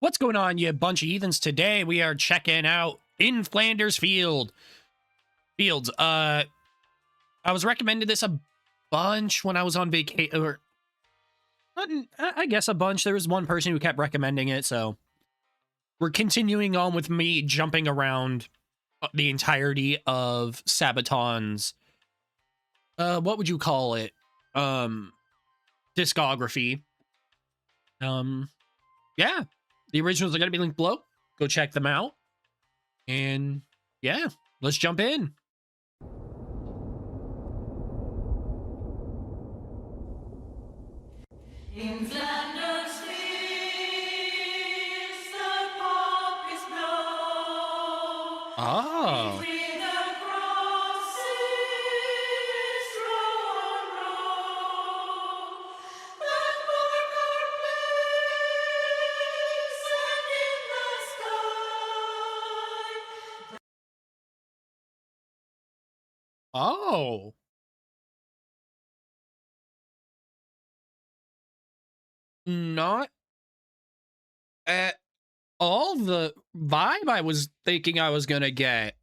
What's going on, you bunch of heathens? Today we are checking out in Flanders Fields. I was recommended this a bunch when I was on vacation, or I guess a bunch. There was one person who kept recommending it, so we're continuing on with me jumping around the entirety of Sabaton's, what would you call it? Discography. Yeah. The originals are going to be linked below. Go check them out. And yeah, let's jump in. In Flanders Fields, the poppies blow. Oh. Between the crosses, row on row. That mark our place, and in the sky. Oh. Not at all the vibe I was thinking I was going to get.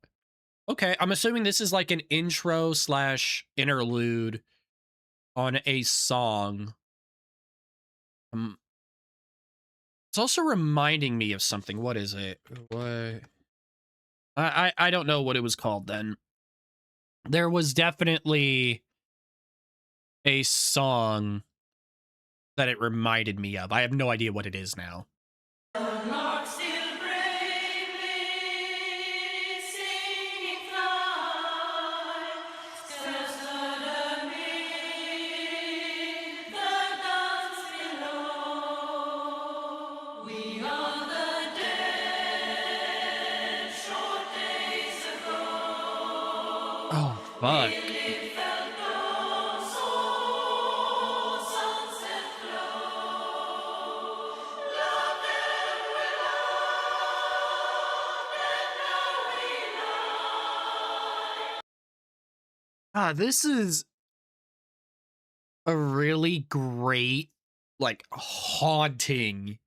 Okay, I'm assuming this is like an intro slash interlude on a song. It's also reminding me of something. What is it? What? I don't know what it was called then. There was definitely a song that it reminded me of. I have no idea what it is now. The lark still bravely singing fly, still stood amid the dance below. We are the dead, short days ago. Oh, fuck. It felt no soul, sunset glow. Love them we loved, and now we lie. This is a really great, like, haunting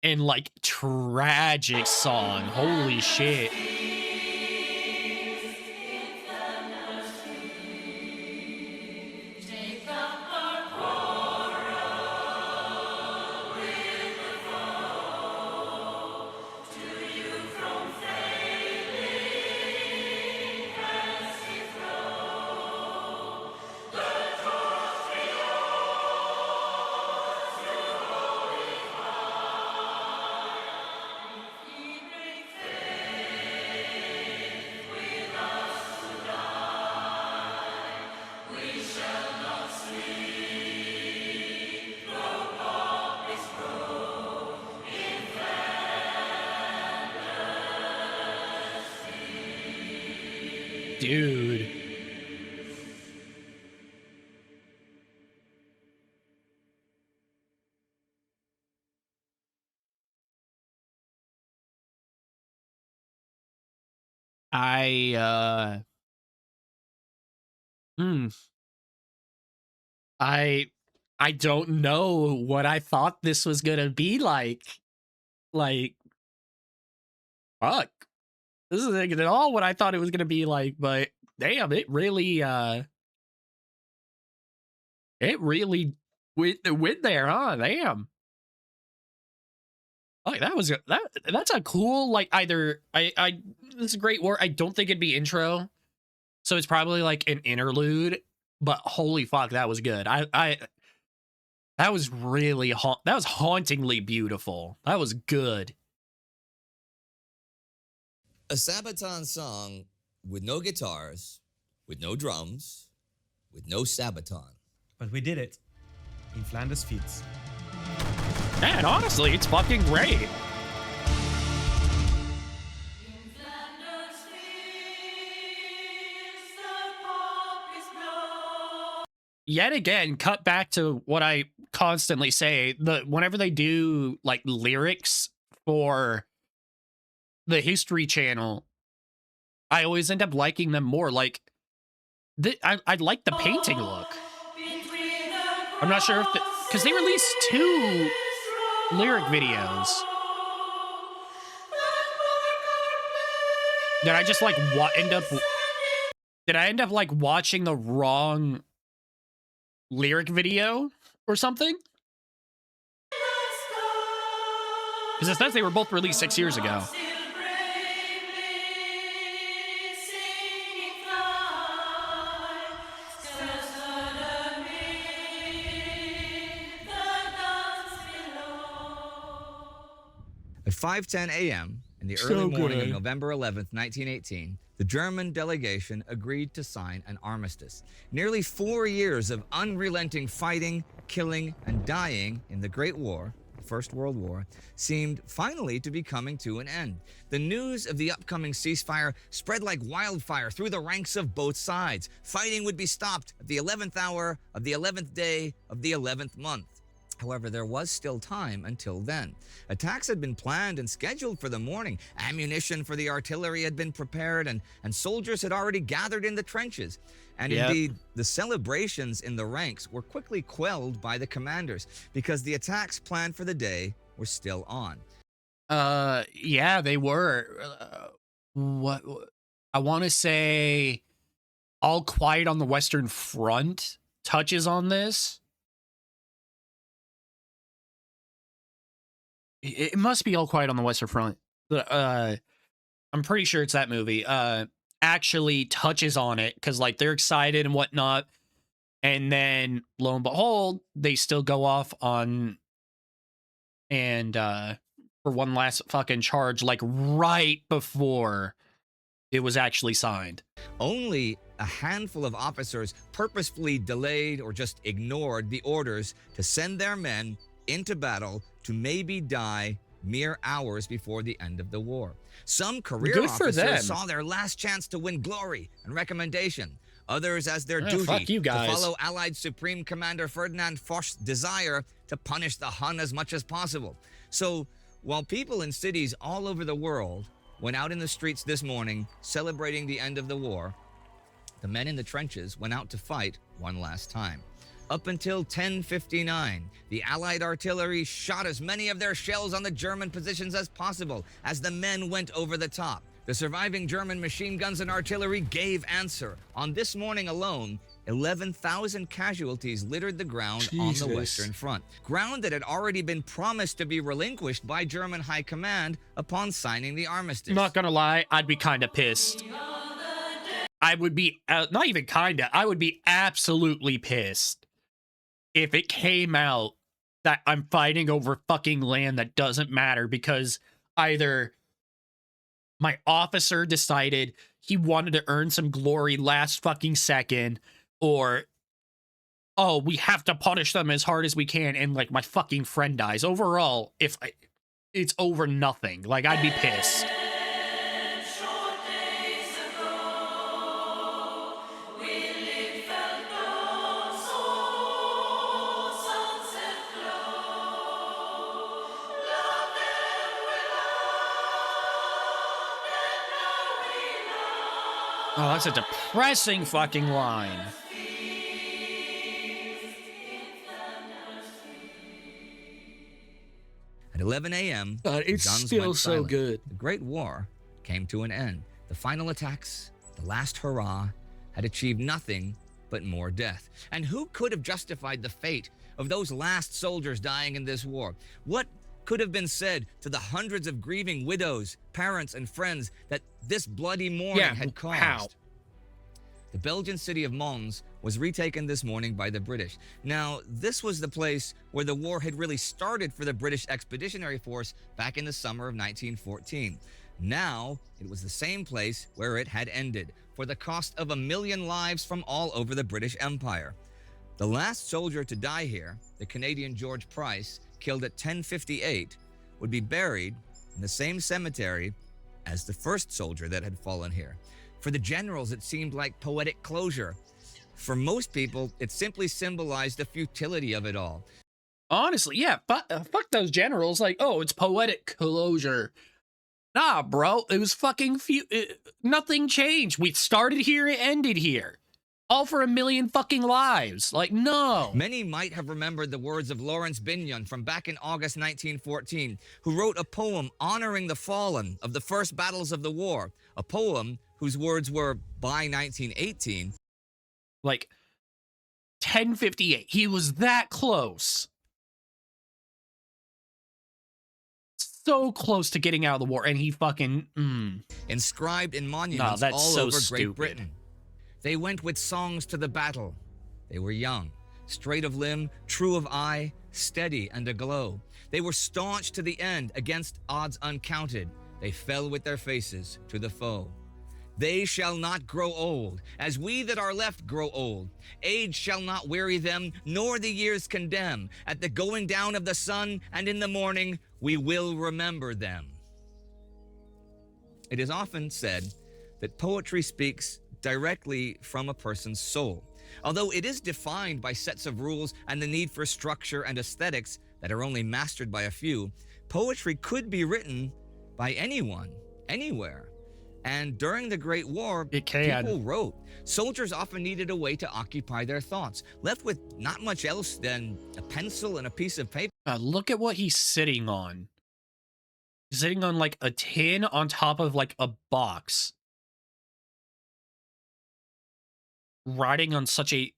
and, like, tragic song. Holy shit. Take up our quarrel with the foe. To you from failing hands he throw. The torch be yours to holy fire. If ye break faith with us to die, we shall not sleep, though poppies grow in Flanders Fields. Dude. I I don't know what I thought this was gonna be like. Like, fuck. This isn't at all what I thought it was gonna be like, but damn, it really went there, huh? Damn. Like that's a cool, like, either I this is a great word. I don't think it'd be intro. So it's probably like an interlude, but holy fuck, that was good. That was really that was hauntingly beautiful. That was good. A Sabaton song with no guitars, with no drums, with no Sabaton. But we did it in Flanders Fields. Man, honestly, it's fucking great. In Flanders Fields, the poppies blow. Yet again, cut back to what I constantly say, whenever they do like lyrics for the History channel, I always end up liking them more. Like, I like the painting look. Between the I'm not sure if because they released two lyric videos. Did I just like Did I end up like watching the wrong lyric video or something? Because it says they were both released 6 years ago. At 5:10 a.m. in the early morning of November 11th, 1918, the German delegation agreed to sign an armistice. Nearly 4 years of unrelenting fighting, killing, and dying in the Great War, the First World War, seemed finally to be coming to an end. The news of the upcoming ceasefire spread like wildfire through the ranks of both sides. Fighting would be stopped at the 11th hour of the 11th day of the 11th month. However, there was still time until then. Attacks had been planned and scheduled for the morning. Ammunition for the artillery had been prepared, and soldiers had already gathered in the trenches. And indeed, the celebrations in the ranks were quickly quelled by the commanders because the attacks planned for the day were still on. Yeah, they were. What I want to say, All Quiet on the Western Front touches on this. It must be All Quiet on the Western Front. I'm pretty sure it's that movie. Actually touches on it because like they're excited and whatnot, and then lo and behold, they still go off on and for one last fucking charge, like right before it was actually signed. Only a handful of officers purposefully delayed or just ignored the orders to send their men into battle to maybe die mere hours before the end of the war. Some career officers saw their last chance to win glory and recommendation. Others as their duty to follow Allied Supreme Commander Ferdinand Foch's desire to punish the Hun as much as possible. So while people in cities all over the world went out in the streets this morning celebrating the end of the war, the men in the trenches went out to fight one last time. Up until 10:59, the Allied artillery shot as many of their shells on the German positions as possible as the men went over the top. The surviving German machine guns and artillery gave answer. On this morning alone, 11,000 casualties littered the ground on the Western Front. Ground that had already been promised to be relinquished by German high command upon signing the armistice. Not gonna lie, I'd be kind of pissed. I would be, not even kinda, I would be absolutely pissed if it came out that I'm fighting over fucking land that doesn't matter because either my officer decided he wanted to earn some glory last fucking second, or, oh, we have to punish them as hard as we can, and like my fucking friend dies. Overall, it's over nothing. Like, I'd be pissed. Oh, that's a depressing fucking line. At 11 a.m., it's guns still went so silent. good. The Great War came to an end. The final attacks, the last hurrah, had achieved nothing but more death. And who could have justified the fate of those last soldiers dying in this war? What could have been said to the hundreds of grieving widows, parents, and friends that this bloody morning had caused? How? The Belgian city of Mons was retaken this morning by the British. Now, this was the place where the war had really started for the British Expeditionary Force back in the summer of 1914. Now, it was the same place where it had ended, for the cost of 1 million lives from all over the British Empire. The last soldier to die here, the Canadian George Price, killed at 10:58, would be buried in the same cemetery as the first soldier that had fallen here. For the generals, it seemed like poetic closure. For most people, it simply symbolized the futility of it all. Honestly, yeah, fuck those generals. Like, oh, it's poetic closure. Nah, bro, it was fucking nothing changed. We started here, it ended here. All for a million fucking lives. Like, no. Many might have remembered the words of Lawrence Binyon from back in August 1914, who wrote a poem honoring the fallen of the first battles of the war, a poem whose words were, by 1918, like 1058. He was that close. So close to getting out of the war, and he fucking inscribed in monuments that's all so over Great stupid. Britain. They went with songs to the battle. They were young, straight of limb, true of eye, steady and aglow. They were staunch to the end against odds uncounted. They fell with their faces to the foe. They shall not grow old, as we that are left grow old. Age shall not weary them, nor the years condemn. At the going down of the sun and in the morning, we will remember them. It is often said that poetry speaks directly from a person's soul. Although it is defined by sets of rules and the need for structure and aesthetics that are only mastered by a few, poetry could be written by anyone, anywhere. And during the Great War, people wrote. Soldiers often needed a way to occupy their thoughts, left with not much else than a pencil and a piece of paper. Look at what he's sitting on. He's sitting on like a tin on top of like a box. Writing on such a...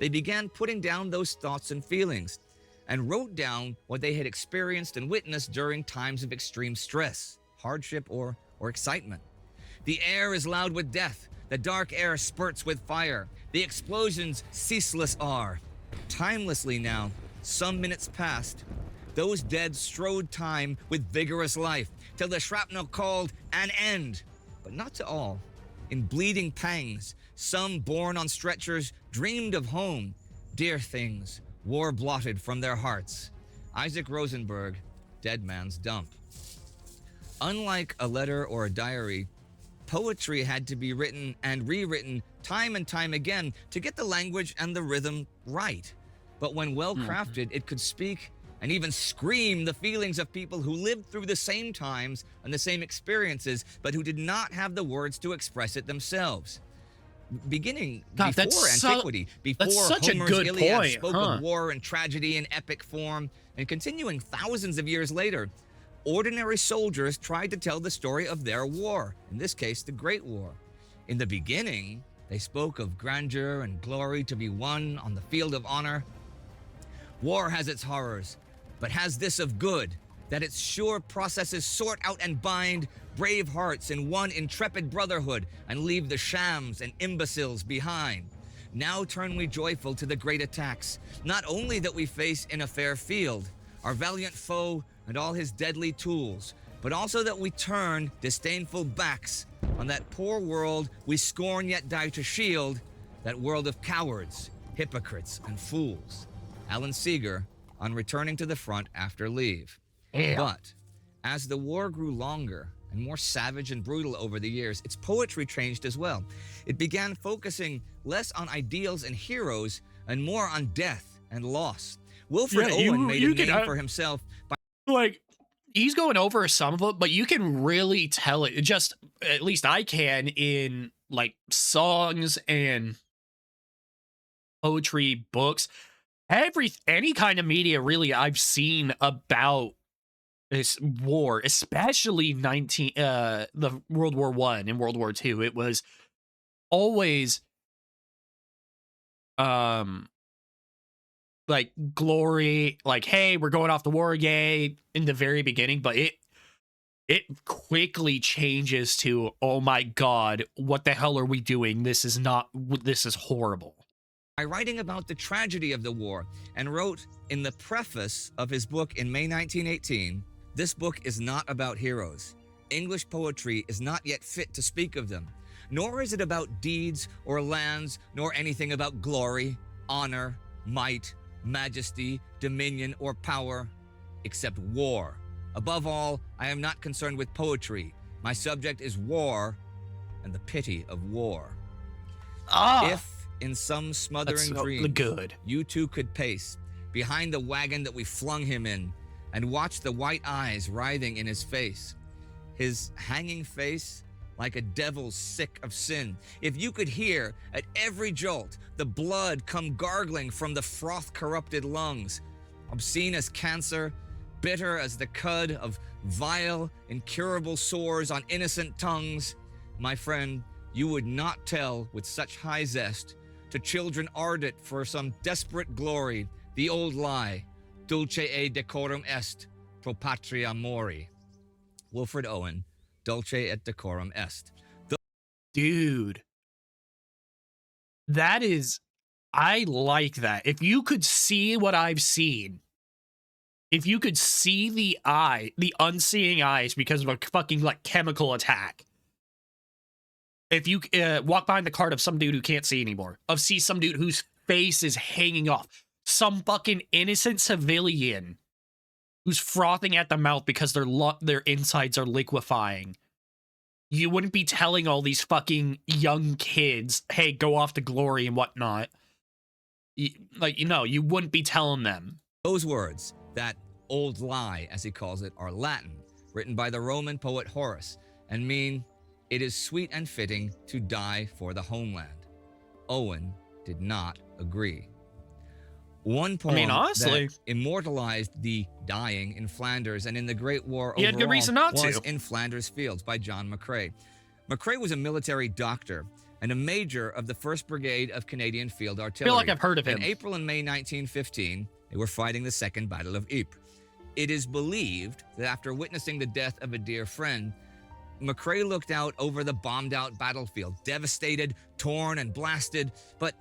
They began putting down those thoughts and feelings and wrote down what they had experienced and witnessed during times of extreme stress, hardship, or excitement. The air is loud with death. The dark air spurts with fire. The explosions ceaseless are. Timelessly now, some minutes passed. Those dead strode time with vigorous life till the shrapnel called an end. But not to all. In bleeding pangs, some born on stretchers dreamed of home. Dear things, war blotted from their hearts. Isaac Rosenberg, Dead Man's Dump. Unlike a letter or a diary, poetry had to be written and rewritten time and time again to get the language and the rhythm right. But when well crafted, it could speak and even scream the feelings of people who lived through the same times and the same experiences, but who did not have the words to express it themselves. Beginning before antiquity, before Homer's Iliad spoke of war and tragedy in epic form, and continuing thousands of years later, ordinary soldiers tried to tell the story of their war, in this case, the Great War. In the beginning, they spoke of grandeur and glory to be won on the field of honor. War has its horrors, but has this of good, that its sure processes sort out and bind brave hearts in one intrepid brotherhood and leave the shams and imbeciles behind. Now turn we joyful to the great attacks, not only that we face in a fair field, our valiant foe and all his deadly tools, but also that we turn disdainful backs on that poor world we scorn yet die to shield, that world of cowards, hypocrites, and fools. Alan Seeger, on returning to the front after leave. But as the war grew longer and more savage and brutal over the years, its poetry changed as well. It began focusing less on ideals and heroes and more on death and loss. Wilfred Owen made a name for himself by... Like, he's going over some of it, but you can really tell it. Just, at least I can, in, like, songs and poetry, books. Any kind of media, really, I've seen about this war, especially the World War I and World War II. It was always like glory, like, hey, we're going off the war again in the very beginning, but it quickly changes to, oh my god, what the hell are we doing? This is horrible. By writing about the tragedy of the war, and wrote in the preface of his book in May 1918, this book is not about heroes. English poetry is not yet fit to speak of them, nor is it about deeds or lands, nor anything about glory, honor, might, majesty, dominion, or power, except war. Above all, I am not concerned with poetry. My subject is war and the pity of war. If in some smothering dream, you too could pace behind the wagon that we flung him in and watch the white eyes writhing in his face. His hanging face like a devil sick of sin. If you could hear at every jolt the blood come gargling from the froth-corrupted lungs, obscene as cancer, bitter as the cud of vile, incurable sores on innocent tongues, my friend, you would not tell with such high zest to children ardent for some desperate glory the old lie, dulce et decorum est, pro patria mori. Wilfred Owen, dulce et decorum est. Dude, that is, I like that. If you could see what I've seen, if you could see the unseeing eyes because of a fucking like chemical attack. If you walk behind the cart of some dude who can't see anymore, see some dude whose face is hanging off, some fucking innocent civilian who's frothing at the mouth because their insides are liquefying, you wouldn't be telling all these fucking young kids, hey, go off to glory and whatnot. You wouldn't be telling them. Those words, that old lie, as he calls it, are Latin, written by the Roman poet Horace, and mean, it is sweet and fitting to die for the homeland. Owen did not agree. One poem honestly, that immortalized the dying in Flanders and in the Great War he overall had good reason not was to. In Flanders Fields by John McCrae. McCrae was a military doctor and a major of the 1st Brigade of Canadian Field Artillery. I feel like I've heard of him. In April and May 1915, they were fighting the Second Battle of Ypres. It is believed that after witnessing the death of a dear friend, McCrae looked out over the bombed-out battlefield, devastated, torn, and blasted. But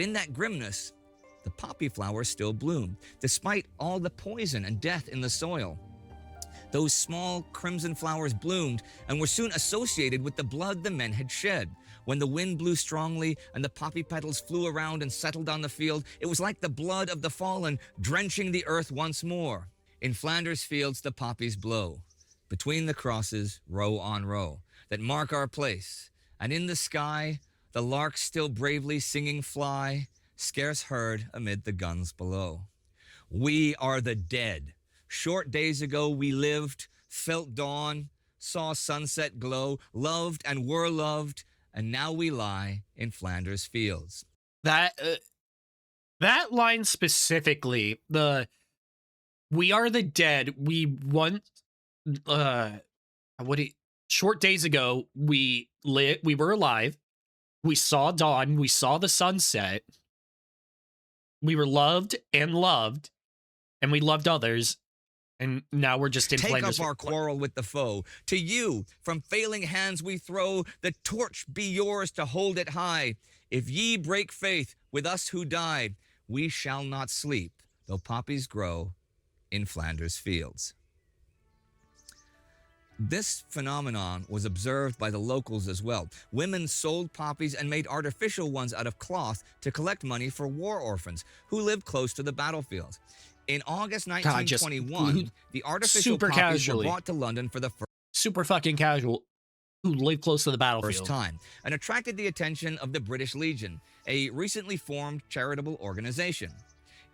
in that grimness, the poppy flowers still bloomed, despite all the poison and death in the soil. Those small crimson flowers bloomed and were soon associated with the blood the men had shed. When the wind blew strongly and the poppy petals flew around and settled on the field, it was like the blood of the fallen drenching the earth once more. In Flanders Fields the poppies blow, between the crosses, row on row, that mark our place. And in the sky, the larks still bravely singing fly, scarce heard amid the guns below. We are the dead. Short days ago we lived, felt dawn, saw sunset glow, loved and were loved, and now we lie in Flanders Fields. That line specifically, we are the dead. We once, short days ago, we were alive. We saw dawn. We saw the sunset. We were loved, and we loved others. And now we're just in Take Flanders. up our quarrel with the foe. To you, from failing hands we throw, the torch be yours to hold it high. If ye break faith with us who die, we shall not sleep, though poppies grow in Flanders Fields. This phenomenon was observed by the locals as well. Women sold poppies and made artificial ones out of cloth to collect money for war orphans who lived close to the battlefield. In August 1921, the artificial poppies were brought to London for the super fucking casual, who lived close to the battlefield. first time and attracted the attention of the British Legion, a recently formed charitable organization.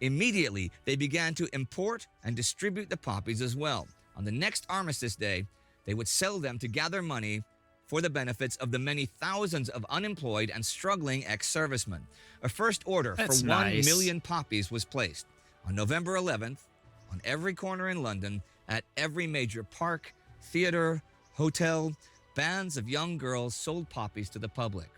Immediately, they began to import and distribute the poppies as well. On the next Armistice Day, they would sell them to gather money for the benefits of the many thousands of unemployed and struggling ex-servicemen. A first order for 1 million poppies was placed. On November 11th, on every corner in London, at every major park, theater, hotel, bands of young girls sold poppies to the public.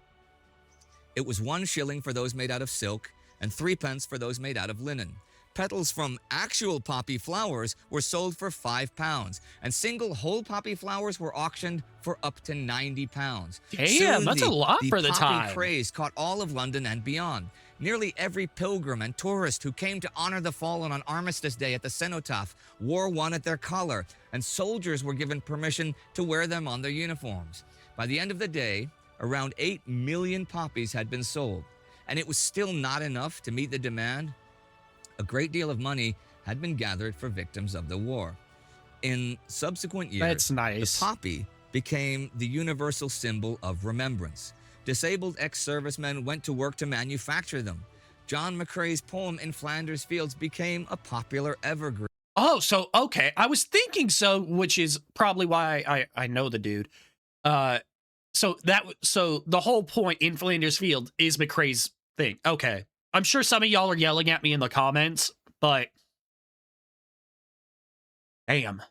It was 1 shilling for those made out of silk and 3 pence for those made out of linen. Petals from actual poppy flowers were sold for £5, and single whole poppy flowers were auctioned for up to £90. Damn, Soon that's a lot for the poppy time. craze caught all of London and beyond. Nearly every pilgrim and tourist who came to honor the fallen on Armistice Day at the cenotaph wore one at their collar, and soldiers were given permission to wear them on their uniforms. By the end of the day, around 8 million poppies had been sold, and it was still not enough to meet the demand. A great deal of money had been gathered for victims of the war. In subsequent years, That's nice. the poppy became the universal symbol of remembrance. Disabled ex-servicemen went to work to manufacture them. John McCrae's poem In Flanders Fields became a popular evergreen. Oh, so, okay. I was thinking so, which is probably why I know the dude. So the whole point in Flanders Field is McRae's thing. Okay. I'm sure some of y'all are yelling at me in the comments, but damn.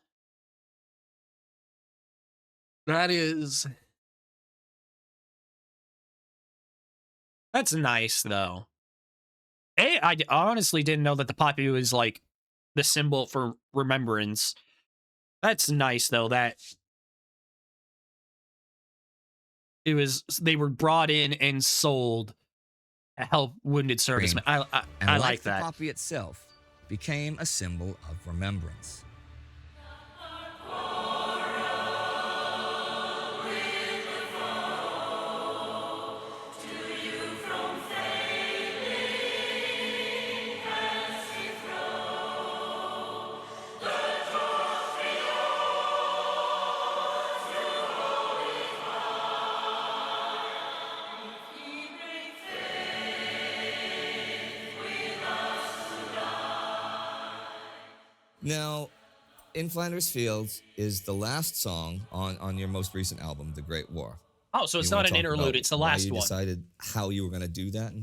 That's nice though. I honestly didn't know that the poppy was like the symbol for remembrance. That's nice though that they were brought in and sold to help wounded servicemen. I And like the that. poppy itself became a symbol of remembrance. Now, In Flanders Fields is the last song on your most recent album, The Great War. Oh, so it's You not wanna an talk interlude, about it's the why last you one. decided how you were going to do that?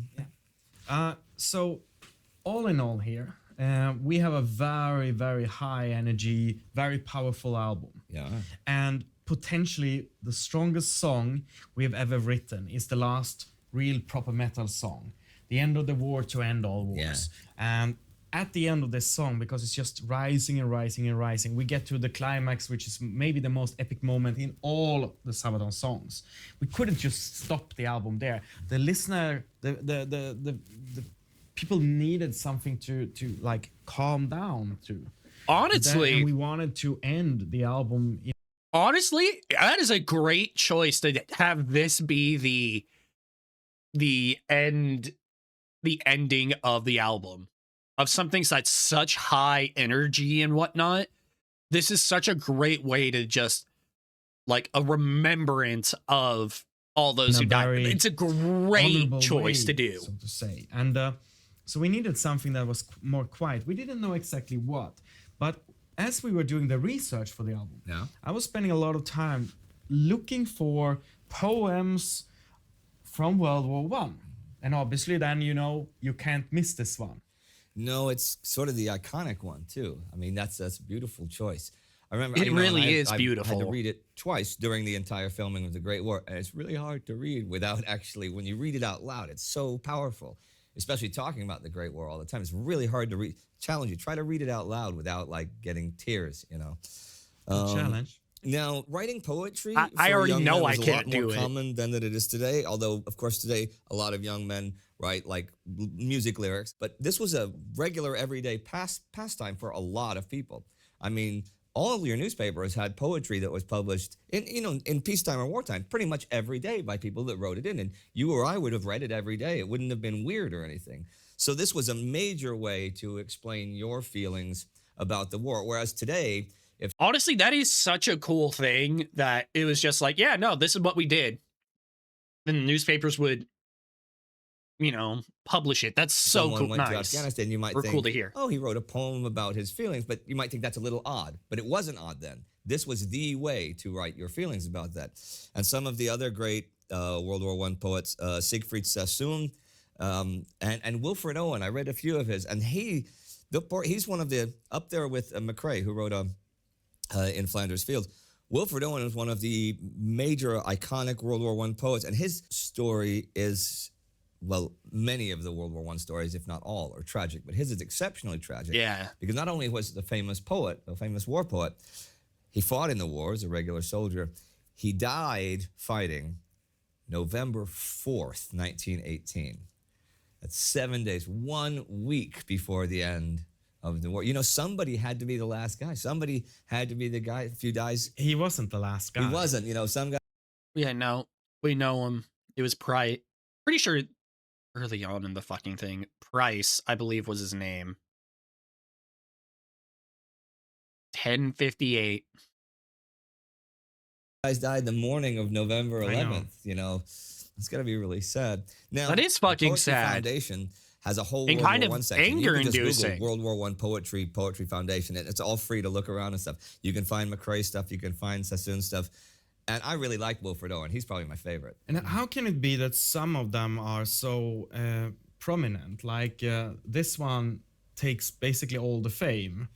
So all in all here, we have a very, very high energy, very powerful album. Yeah. And potentially the strongest song we have ever written is the last real proper metal song, The End of the War to End All Wars. And at the end of this song, because it's just rising and rising and rising, we get to the climax, which is maybe the most epic moment in all the Sabaton songs. We couldn't just stop the album there. The listener, the people needed something to like calm down to. Honestly, And we wanted to end the album in honestly, that is a great choice to have this be the ending of the album. Of something that's such high energy and whatnot. This is such a great way to just like a remembrance of all those who died. It's a great choice to do. So to say. And so we needed something that was more quiet. We didn't know exactly what, but as we were doing the research for the album, I was spending a lot of time looking for poems from World War One, and obviously then you can't miss this one. No, it's sort of the iconic one too. I mean, that's a beautiful choice. I remember it really is beautiful. I had to read it twice during the entire filming of The Great War, and it's really hard to read without actually, when you read it out loud, it's so powerful. Especially talking about the Great War all the time, it's really hard to read. Challenge you, try to read it out loud without like getting tears. Challenge. Now, writing poetry, I already know I can't do it. a lot more common than that it is today. Although, of course, today a lot of young men write like music lyrics. But this was a regular, everyday pastime for a lot of people. I mean, all of your newspapers had poetry that was published in peacetime or wartime, pretty much every day by people that wrote it in. And you or I would have read it every day. It wouldn't have been weird or anything. So this was a major way to explain your feelings about the war. Whereas today, honestly, that is such a cool thing that it was just like, yeah, no, this is what we did. Then the newspapers would, publish it. That's so someone cool. went to Nice. Afghanistan, you might think, cool to hear. oh, he wrote a poem about his feelings, but you might think that's a little odd. But it wasn't odd then. This was the way to write your feelings about that. And some of the other great World War I poets, Siegfried Sassoon and Wilfred Owen, I read a few of his, and he's one of the, up there with McRae, who wrote In Flanders Fields. Wilfred Owen is one of the major iconic World War I poets, and his story is, well, many of the World War I stories, if not all, are tragic, but his is exceptionally tragic. Yeah. Because not only was the famous poet, a famous war poet, he fought in the war as a regular soldier. He died fighting November 4th, 1918. That's 7 days, 1 week before the end of the war. Somebody had to be the last guy. Somebody had to be the guy. If you dies, He wasn't the last guy. he wasn't. Some guy. Yeah, no, we know him. It was Price. Pretty sure early on in the fucking thing, Price, I believe, was his name. 10:58. Guys died the morning of November 11th. It's got to be really sad. Now, That is fucking the Poetry sad. Foundation has a whole And World kind War of I section. You can just anger-inducing. Google World War I poetry Foundation. It's all free to look around and stuff. You can find McRae stuff. You can find Sassoon stuff. And I really like Wilfred Owen. He's probably my favorite. And how can it be that some of them are so prominent? Like this one takes basically all the fame.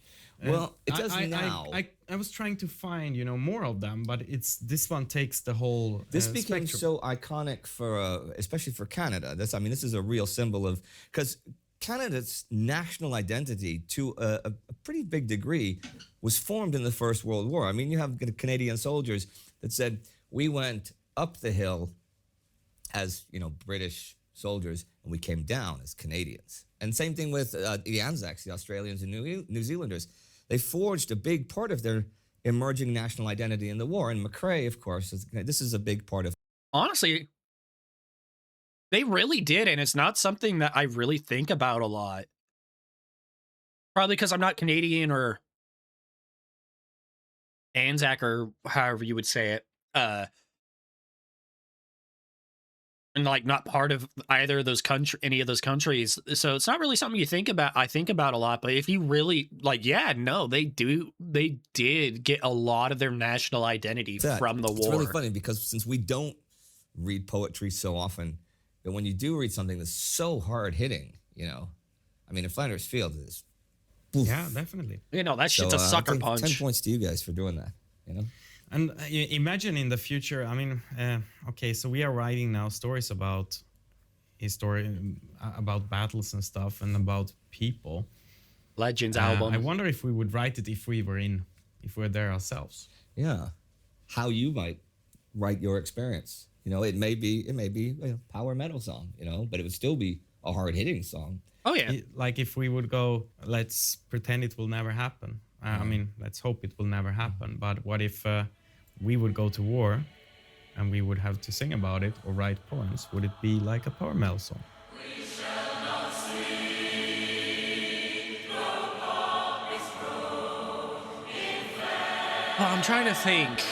Well, it does now. I was trying to find, more of them, but this one takes the whole. This became spectrum. so iconic for, especially for Canada. This is a real symbol of, because Canada's national identity, to a pretty big degree, was formed in the First World War. I mean, you have Canadian soldiers that said, we went up the hill as, British soldiers, and we came down as Canadians. And same thing with the Anzacs, the Australians and New Zealanders. They forged a big part of their emerging national identity in the war. And McRae, of course, this is a big part of. Honestly, they really did, and it's not something that I really think about a lot. Probably because I'm not Canadian or Anzac or however you would say it. And like not part of either of those any of those countries. So it's not really something you think about. I think about a lot, but if you really they did get a lot of their national identity from the war. It's really funny because since we don't read poetry so often, but when you do read something that's so hard hitting, I mean, in Flanders Fields is. Poof. Yeah, definitely. That shit's a sucker punch. 10 points to you guys for doing that, And imagine in the future, I mean, okay, so we are writing now stories about about battles and stuff and about people. Legends album. I wonder if we would write it if we were there ourselves. Yeah. How you might write your experience. It may be a power metal song, but it would still be a hard-hitting song. Oh, yeah. Like if we would go, let's pretend it will never happen. I mean, let's hope it will never happen. But what if we would go to war and we would have to sing about it or write poems? Would it be like a power metal song? I'm trying to think.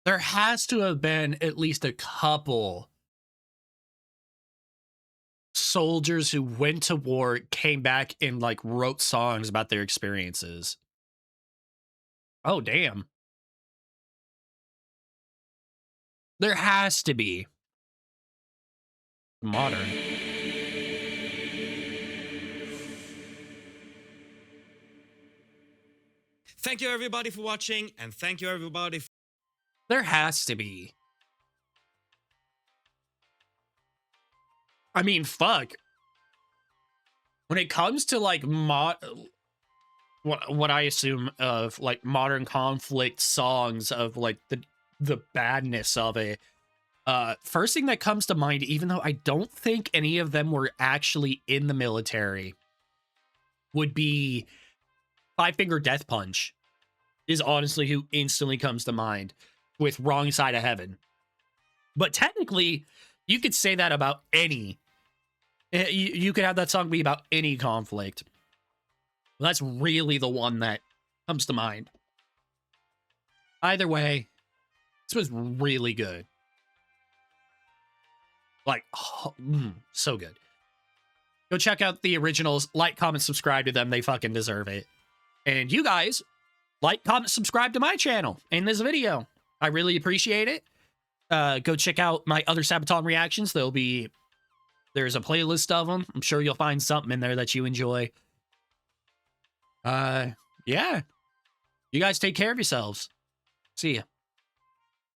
There has to have been at least a couple soldiers who went to war, came back, and like wrote songs about their experiences. Oh, damn. There has to be. Modern. Thank you everybody for watching, and thank you everybody. There has to be. I mean, fuck. When it comes to like what I assume of like modern conflict songs of like the badness of it, first thing that comes to mind, even though I don't think any of them were actually in the military, would be Five Finger Death Punch. Is honestly who instantly comes to mind with Wrong Side of Heaven. But technically, you could say that about any. You could have that song be about any conflict. That's really the one that comes to mind. Either way, this was really good. Like, so good. Go check out the originals. Like, comment, subscribe to them. They fucking deserve it. And you guys, like, comment, subscribe to my channel in this video. I really appreciate it. Go check out my other Sabaton reactions. There's a playlist of them. I'm sure you'll find something in there that you enjoy. Yeah. You guys take care of yourselves. See ya.